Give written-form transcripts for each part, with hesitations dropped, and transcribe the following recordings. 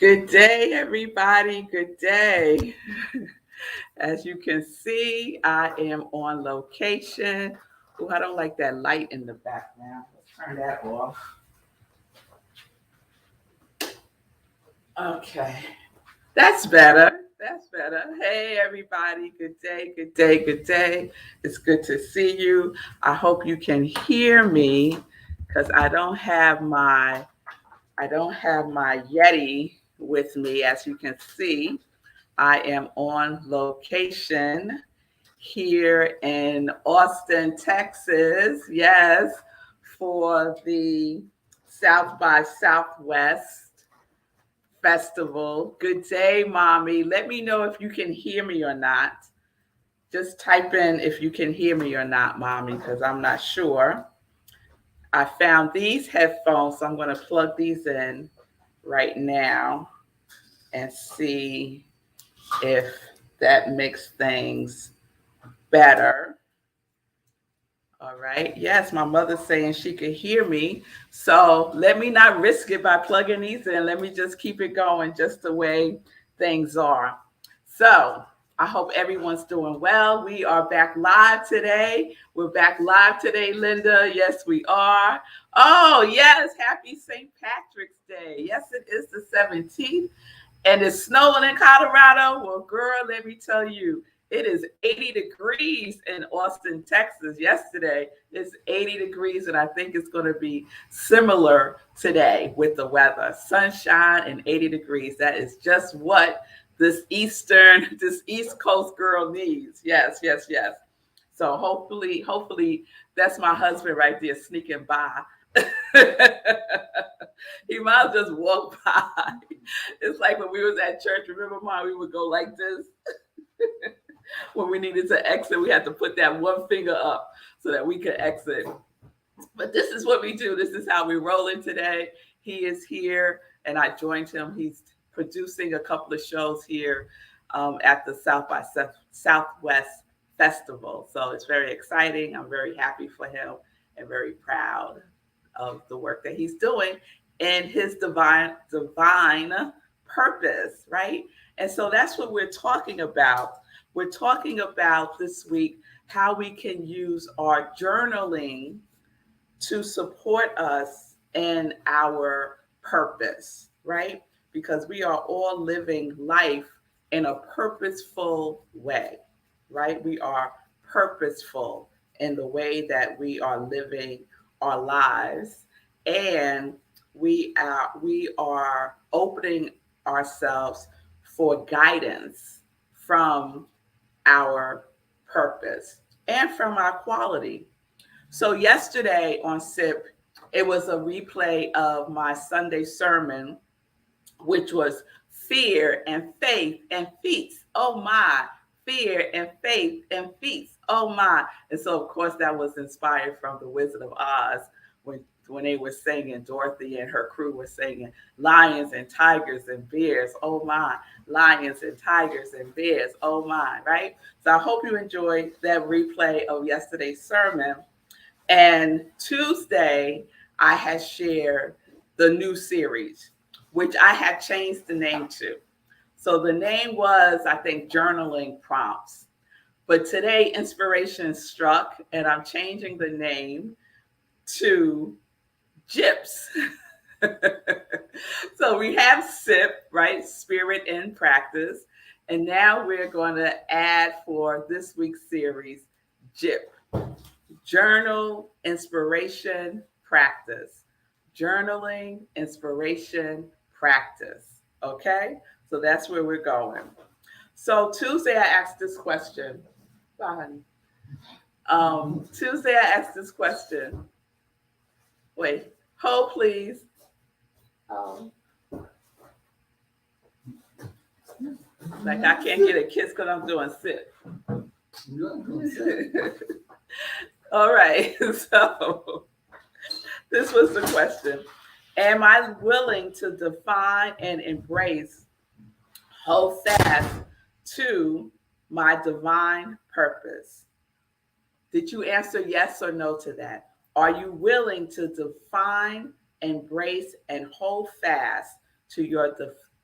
Good day, everybody. Good day. As you can see, I am on location. Oh, I don't like that light in the background. Let's turn that off. Okay, that's better. That's better. Hey, everybody. Good day. Good day. Good day. It's good to see you. I hope you can hear me because I don't have my Yeti with me, as you can see. I am on location here in Austin, Texas. Yes, for the South by Southwest Festival. Good day, mommy. Let me know if you can hear me or not. Just type in if you can hear me or not, mommy, because I'm not sure. I found these headphones, so I'm going to plug these in right now and see if that makes things better. All right. Yes, my mother's saying she could hear me. So let me not risk it by plugging these in. Let me just keep it going just the way things are. So I hope everyone's doing well. We are back live today. We're back live today, Linda. Yes, we are. Oh, yes. Happy St. Patrick's Day. Yes, it is the 17th. And it's snowing in Colorado. Well, girl, let me tell you, it is 80 degrees in Austin, Texas. Yesterday, it's 80 degrees, and I think it's going to be similar today with the weather. Sunshine and 80 degrees. That is just what this East Coast girl needs. Yes, yes, yes. So hopefully, that's my husband right there sneaking by. He might just walk by. It's like when we was at church. Remember, Mom, we would go like this. When we needed to exit, we had to put that one finger up so that we could exit. But this is what we do. This is how we roll in today. He is here, and I joined him. He's producing a couple of shows here at the South by Southwest Festival. So it's very exciting. I'm very happy for him and very proud of the work that he's doing and his divine purpose, right? And so that's what we're talking about. We're talking about this week how we can use our journaling to support us in our purpose, right? Because we are all living life in a purposeful way, right? We are purposeful in the way that we are living our lives, and we are opening ourselves for guidance from our purpose and from our quality. So yesterday on SIP, it was a replay of my Sunday sermon, which was fear and faith and feats. Oh my, fear and faith and feats. Oh my. And so of course that was inspired from the Wizard of Oz when they were singing, Dorothy and her crew were singing lions and tigers and bears. Oh my, lions and tigers and bears. Oh my, right? So I hope you enjoyed that replay of yesterday's sermon. And Tuesday, I had shared the new series, which I had changed the name to. So the name was, I think, Journaling Prompts. But today, inspiration struck, and I'm changing the name to GIPS. So we have SIP, right? Spirit in Practice. And now we're going to add for this week's series, JIP. Journal, inspiration, practice. Journaling, inspiration, practice. Okay? So that's where we're going. So Tuesday I asked this question. Bye, honey. Tuesday I asked this question. Wait, hold please. Um, like I can't get a kiss because I'm doing sit. All right. So this was the question. Am I willing to define and embrace, hold fast to my divine purpose? Did you answer yes or no to that? Are you willing to define, embrace, and hold fast to your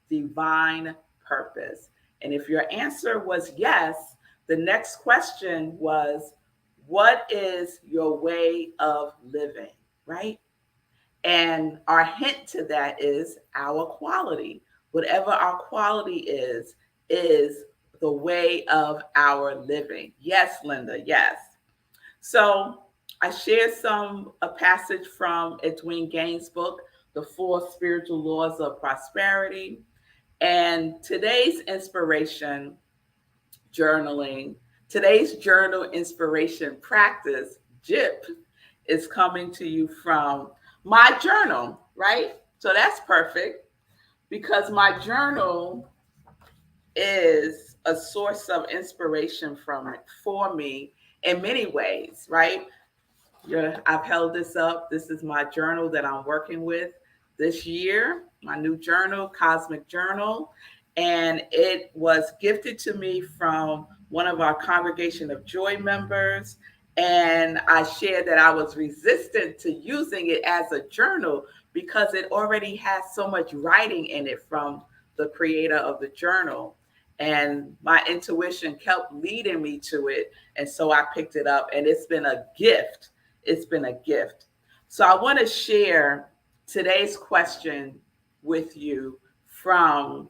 divine purpose? And if your answer was yes, the next question was, what is your way of living, right? And our hint to that is our quality. Whatever our quality is the way of our living. Yes, Linda, yes. So I shared a passage from Edwin Gaines' book, The Four Spiritual Laws of Prosperity. And today's inspiration journaling, today's journal inspiration practice, JIP, is coming to you from my journal, right? So that's perfect because my journal is a source of inspiration for me in many ways, right? I've held this up. This is my journal that I'm working with this year, my new journal, Cosmic Journal. And it was gifted to me from one of our Congregation of Joy members. And I shared that I was resistant to using it as a journal because it already has so much writing in it from the creator of the journal. And my intuition kept leading me to it. And so I picked it up, and it's been a gift. It's been a gift. So I want to share today's question with you from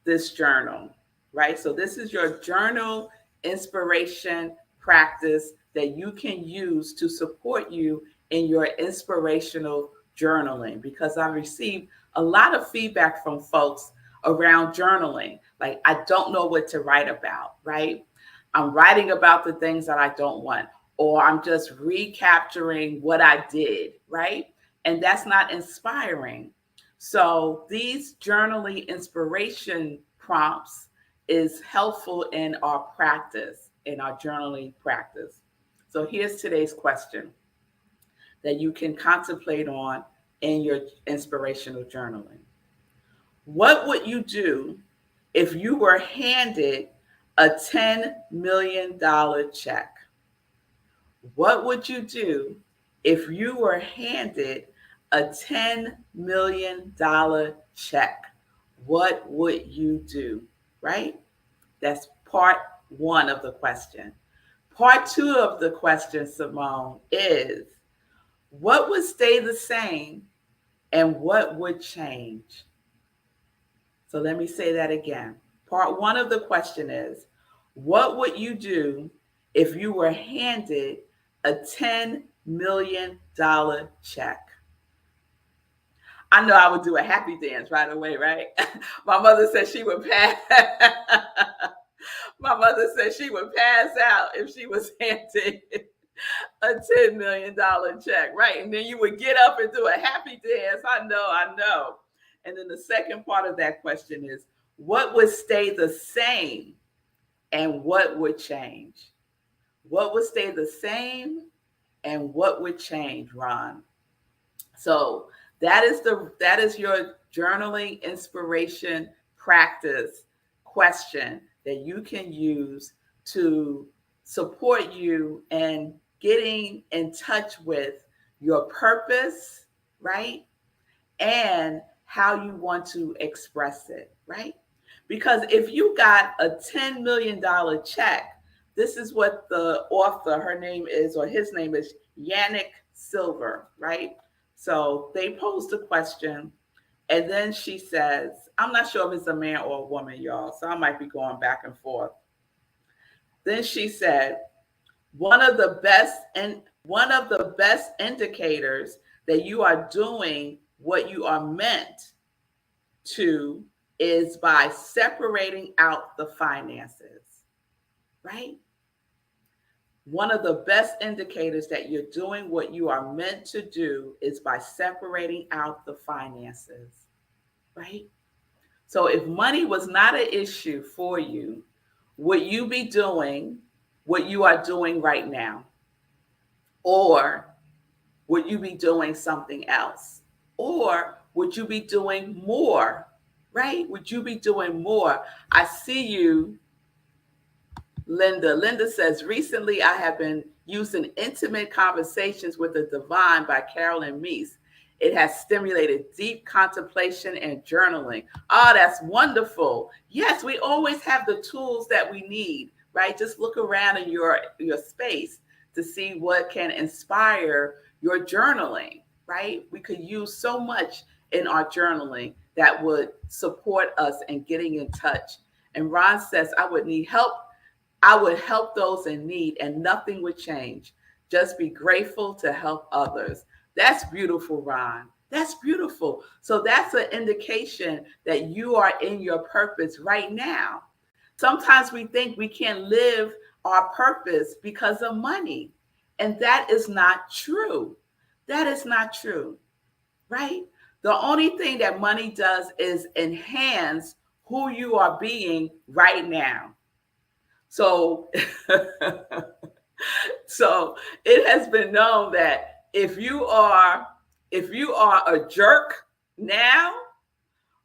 this journal, right? So this is your journal inspiration practice that you can use to support you in your inspirational journaling, because I received a lot of feedback from folks around journaling. Like, I don't know what to write about, right? I'm writing about the things that I don't want, or I'm just recapturing what I did, right? And that's not inspiring. So these journaling inspiration prompts is helpful in our practice, in our journaling practice. So here's today's question that you can contemplate on in your inspirational journaling. What would you do if you were handed a $10 million check? What would you do if you were handed a $10 million check? What would you do? Right? That's part one of the question. Part two of the question, Simone, is what would stay the same and what would change? So let me say that again. Part one of the question is, what would you do if you were handed a $10 million check? I know I would do a happy dance right away, right? My mother said she would pass. My mother said she would pass out if she was handed a $10 million check, right? And then you would get up and do a happy dance. I know. And then the second part of that question is, what would stay the same and what would change? What would stay the same and what would change, Ron? So that is your journaling inspiration practice question that you can use to support you in getting in touch with your purpose, right? And how you want to express it, right? Because if you got a $10 million check, this is what the author, her name is, or his name is Yannick Silver, right? So they posed a question, and then she says, I'm not sure if it's a man or a woman, y'all, so I might be going back and forth. Then she said, one of the best indicators that you are doing what you are meant to is by separating out the finances, right? One of the best indicators that you're doing what you are meant to do is by separating out the finances, right? So if money was not an issue for you, would you be doing what you are doing right now? Or would you be doing something else? Or would you be doing more, right? Would you be doing more? I see you, Linda. Linda says, recently I have been using Intimate Conversations with the Divine by Carolyn Meese. It has stimulated deep contemplation and journaling. Oh, that's wonderful. Yes, we always have the tools that we need, right? Just look around in your space to see what can inspire your journaling, right? We could use so much in our journaling that would support us in getting in touch. And Ron says, I would need help. I would help those in need and nothing would change. Just be grateful to help others. That's beautiful, Ron. That's beautiful. So that's an indication that you are in your purpose right now. Sometimes we think we can't live our purpose because of money. And that is not true. That is not true, right? The only thing that money does is enhance who you are being right now. So, so it has been known that if you are a jerk now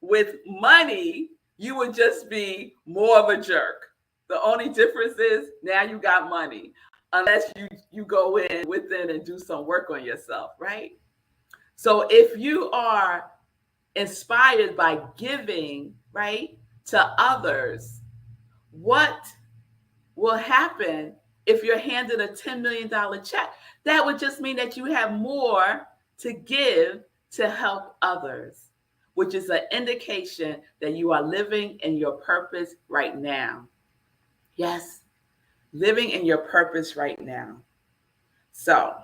with money, you would just be more of a jerk. The only difference is now you got money, unless you go within and do some work on yourself, right? So if you are inspired by giving, right, to others, what will happen if you're handed a $10 million check? That would just mean that you have more to give to help others, which is an indication that you are living in your purpose right now. Yes, living in your purpose right now. So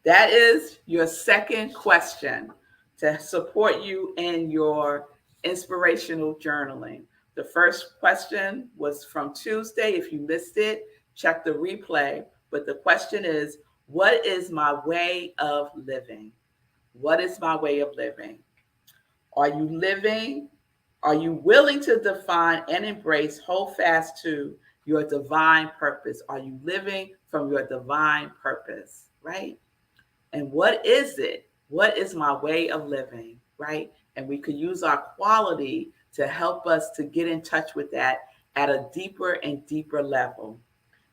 that is your second question to support you in your inspirational journaling. The first question was from Tuesday. If you missed it, check the replay. But the question is, what is my way of living? What is my way of living? Are you living? Are you willing to define and embrace, hold fast to your divine purpose? Are you living from your divine purpose, right? And what is it? What is my way of living, right? And we could use our quality to help us to get in touch with that at a deeper and deeper level.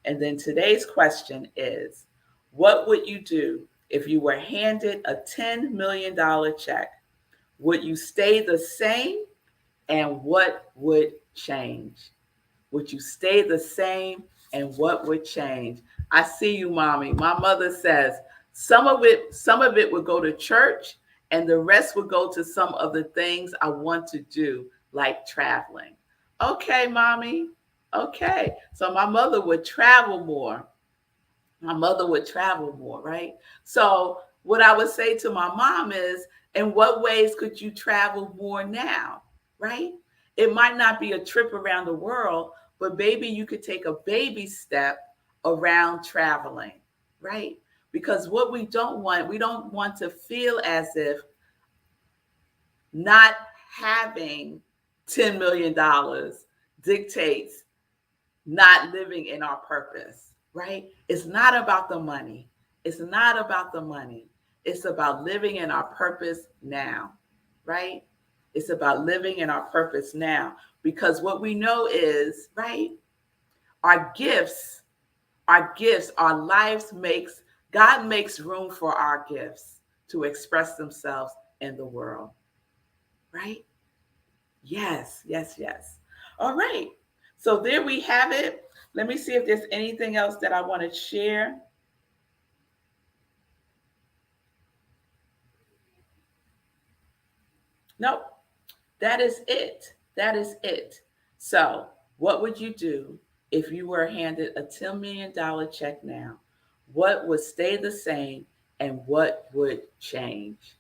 And then today's question is, what would you do if you were handed a $10 million check? Would you stay the same? And what would change? Would you stay the same? And what would change? I see you, mommy. My mother says some of it would go to church and the rest would go to some of the things I want to do, like traveling. Okay, mommy. Okay. So my mother would travel more. My mother would travel more, right? So what I would say to my mom is, in what ways could you travel more now, right? It might not be a trip around the world, but maybe you could take a baby step around traveling, right? Because what we don't want to feel as if not having $10 million dictates not living in our purpose, right? It's not about the money. It's not about the money. It's about living in our purpose now, right? It's about living in our purpose now. Because what we know is, right, our gifts, our lives God makes room for our gifts to express themselves in the world, right? Yes, yes, yes. All right. So there we have it. Let me see if there's anything else that I want to share. Nope. That is it. That is it. So, what would you do if you were handed a $10 million check now? What would stay the same and what would change?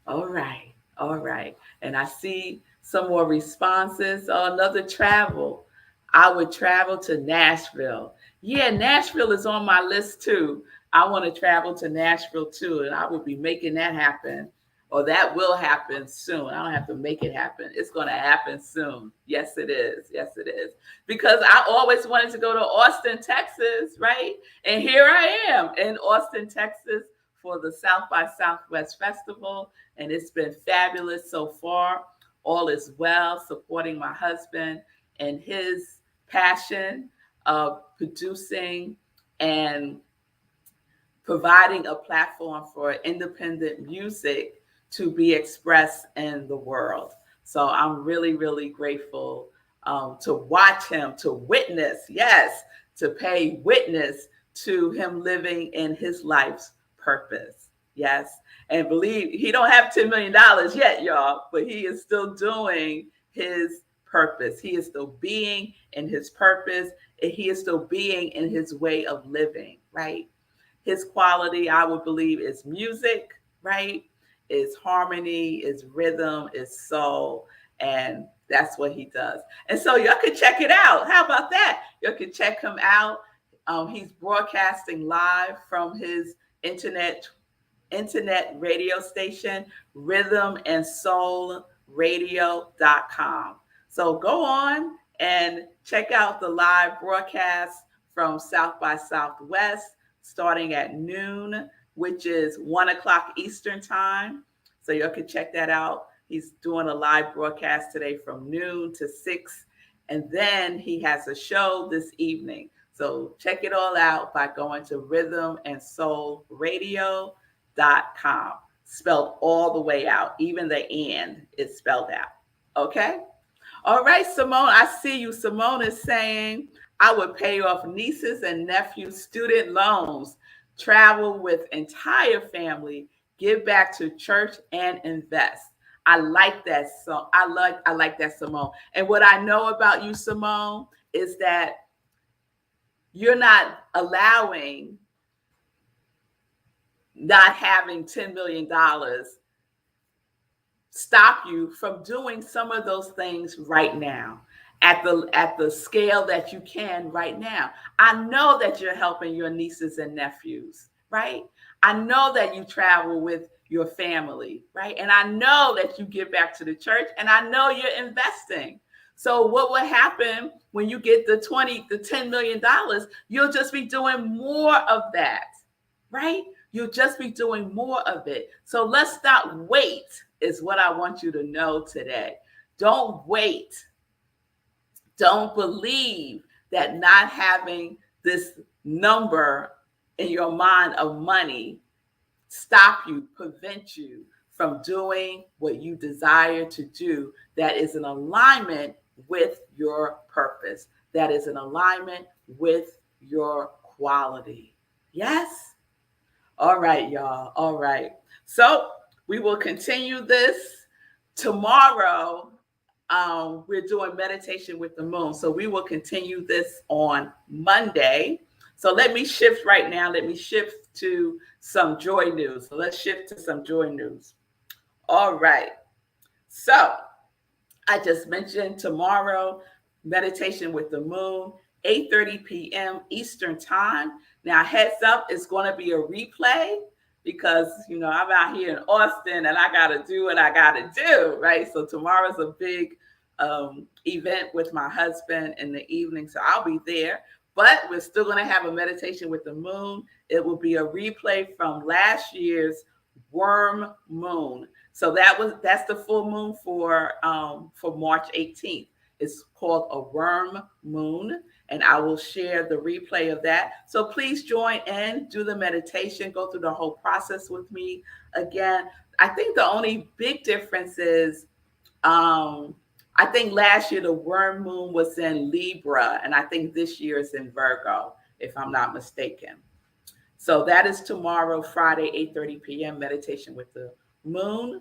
All right. All right. And I see some more responses. Oh, another travel. I would travel to Nashville. Yeah, Nashville is on my list too. I want to travel to Nashville too, and I will be making that happen. Or that will happen soon. I don't have to make it happen. It's going to happen soon. Yes, it is. Yes, it is. Because I always wanted to go to Austin, Texas, right? And here I am in Austin, Texas for the South by Southwest Festival. And it's been fabulous so far. All is well, supporting my husband and his passion of producing and providing a platform for independent music to be expressed in the world. So I'm really, really grateful to watch him, to witness, yes, to pay witness to him living in his life's purpose. Yes. And believe he don't have $10 million yet, y'all, but he is still doing his purpose. He is still being in his purpose. And he is still being in his way of living, right? His quality, I would believe, is music, right? Is harmony, is rhythm, is soul. And that's what he does. And so y'all can check it out. How about that? Y'all can check him out. He's broadcasting live from his internet radio station, rhythmandsoulradio.com. So go on and check out the live broadcast from South by Southwest starting at noon, which is 1 o'clock Eastern time. So you can check that out. He's doing a live broadcast today from noon to 6. And then he has a show this evening. So check it all out by going to rhythmandsoulradio.com. Spelled all the way out. Even the "and" is spelled out. Okay? All right, Simone, I see you. Simone is saying, I would pay off nieces and nephews' student loans, travel with entire family, give back to church, and invest. I like that. So I like that, Simone. And what I know about you, Simone, is that you're not allowing not having $10 million stop you from doing some of those things right now at the scale that you can right now. I know that you're helping your nieces and nephews, right? I know that you travel with your family, right? And I know that you give back to the church, and I know you're investing. So what will happen when you get the $10 million? You'll just be doing more of that, right? You'll just be doing more of it. So let's not wait, is what I want you to know today. Don't wait. Don't believe that not having this number in your mind of money stop you, prevent you from doing what you desire to do that is in alignment with your purpose, that is in alignment with your quality. Yes? All right, y'all. All right. So we will continue this tomorrow. We're doing meditation with the moon. So we will continue this on Monday. So let me shift right now. Let me shift to some joy news. So let's shift to some joy news. All right. So I just mentioned tomorrow, meditation with the moon, 8:30 p.m. Eastern time. Now, heads up, it's going to be a replay because, I'm out here in Austin and I got to do what I got to do, right? So tomorrow's a big event with my husband in the evening. So I'll be there, but we're still going to have a meditation with the moon. It will be a replay from last year's worm moon. So that's the full moon for March 18th. It's called a worm moon, and I will share the replay of that. So please join in, do the meditation, go through the whole process with me. Again, I think the only big difference is, I think last year the worm moon was in Libra, and I think this year is in Virgo, if I'm not mistaken. So that is tomorrow, Friday, 8:30 p.m., meditation with the moon.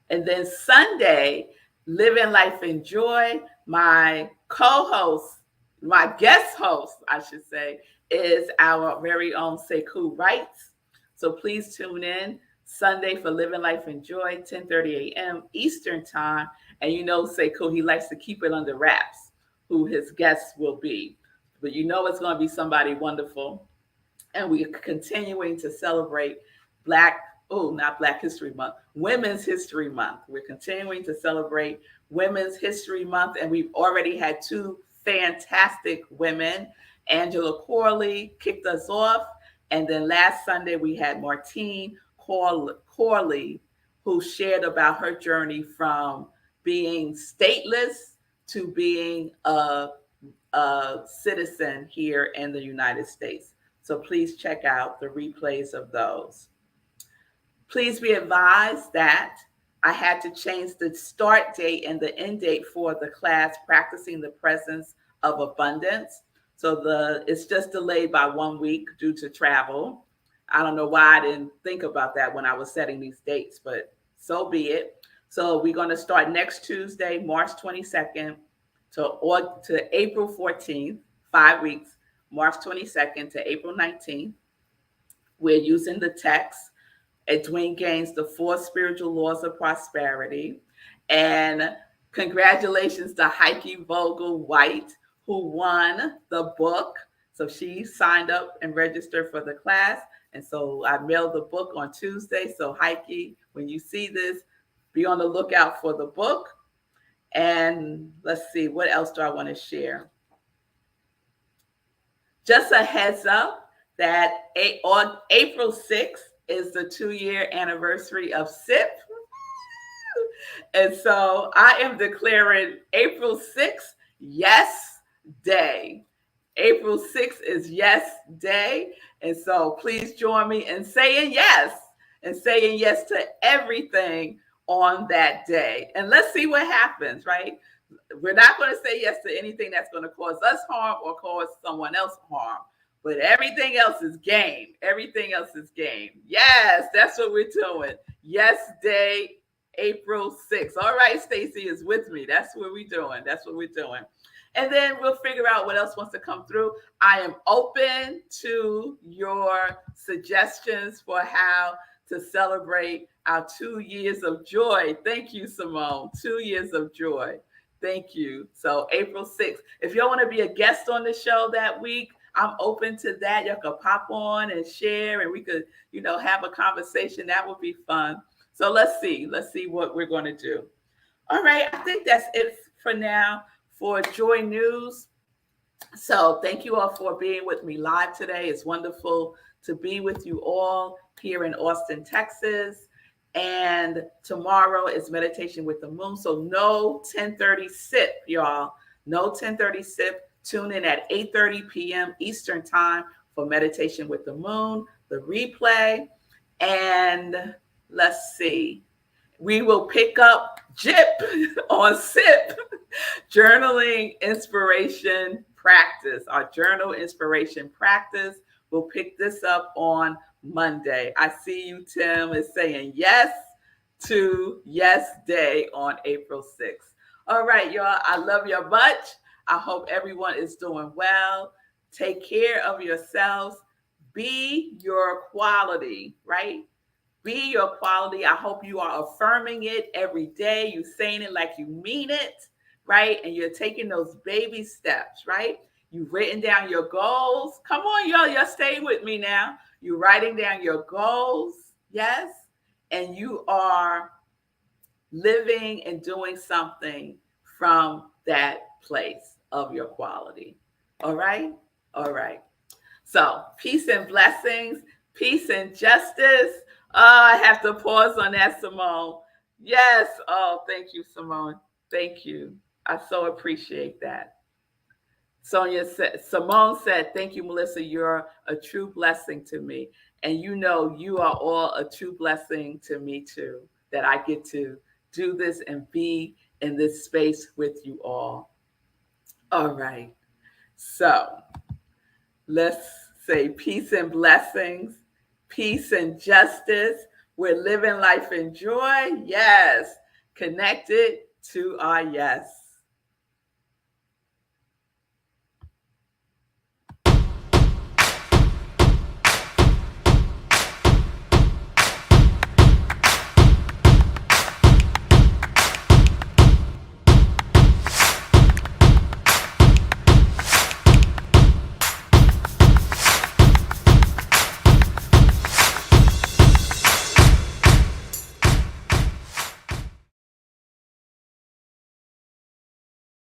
And then Sunday, Living Life in Joy, my co-host, my guest host, I should say, is our very own Sekou Wrights. So please tune in Sunday for Living Life in Joy, 10:30 a.m. Eastern time. And Sekou, he likes to keep it under wraps who his guests will be. But it's going to be somebody wonderful. And we are continuing to celebrate not Black History Month, Women's History Month. We're continuing to celebrate Women's History Month, and we've already had two fantastic women. Angela Corley kicked us off, and then last Sunday we had Martine Corley, who shared about her journey from being stateless to being a citizen here in the United States. So please check out the replays of those. Please be advised that I had to change the start date and the end date for the class, Practicing the Presence of Abundance. So it's just delayed by 1 week due to travel. I don't know why I didn't think about that when I was setting these dates, but so be it. So we're going to start next Tuesday, March 22nd to April 14th, 5 weeks, March 22nd to April 19th. We're using the text Edwin Gaines, The Four Spiritual Laws of Prosperity. And congratulations to Heike Vogel White, who won the book. So she signed up and registered for the class. And so I mailed the book on Tuesday. So Heike, when you see this, be on the lookout for the book. And let's see, what else do I want to share? Just a heads up that on April 6th is the 2-year anniversary of SIP. And so I am declaring April 6th, Yes Day. April 6th is Yes Day. And so please join me in saying yes to everything on that day. And let's see what happens, right? We're not going to say yes to anything that's going to cause us harm or cause someone else harm. But everything else is game. Everything else is game. Yes, that's what we're doing. Yes Day, April 6th. All right, Stacy is with me. That's what we're doing. That's what we're doing. And then we'll figure out what else wants to come through. I am open to your suggestions for how to celebrate our 2 years of joy. Thank you, Simone. 2 years of joy. Thank you. So April 6th. If y'all want to be a guest on the show that week, I'm open to that. Y'all could pop on and share, and we could, have a conversation. That would be fun. So let's see what we're going to do. All right. I think that's it for now for Joy News. So thank you all for being with me live today. It's wonderful to be with you all here in Austin, Texas. And tomorrow is Meditation with the Moon. So no 10:30 sip, y'all. No 10:30 sip. Tune in at 8:30 p.m. Eastern Time for Meditation with the Moon, the replay. And let's see. We will pick up JIP on SIP, Journaling Inspiration Practice. Our Journal Inspiration Practice. We'll pick this up on Monday. I see you, Tim, is saying yes to Yes Day on April 6th. All right, y'all. I love you much. I hope everyone is doing well. Take care of yourselves. Be your quality, right? Be your quality. I hope you are affirming it every day. You're saying it like you mean it, right? And you're taking those baby steps, right? You've written down your goals. Come on, y'all. Y'all stay with me now. You're writing down your goals, yes? And you are living and doing something from that place of your quality. All right? All right. So peace and blessings, peace and justice. I have to pause on that, Simone. Yes. Oh, thank you, Simone. Thank you. I so appreciate that. Simone said, thank you, Melissa. You're a true blessing to me. And you are all a true blessing to me too, that I get to do this and be in this space with you all. All right. So let's say peace and blessings, peace and justice. We're living life in joy. Yes. Connected to our yes.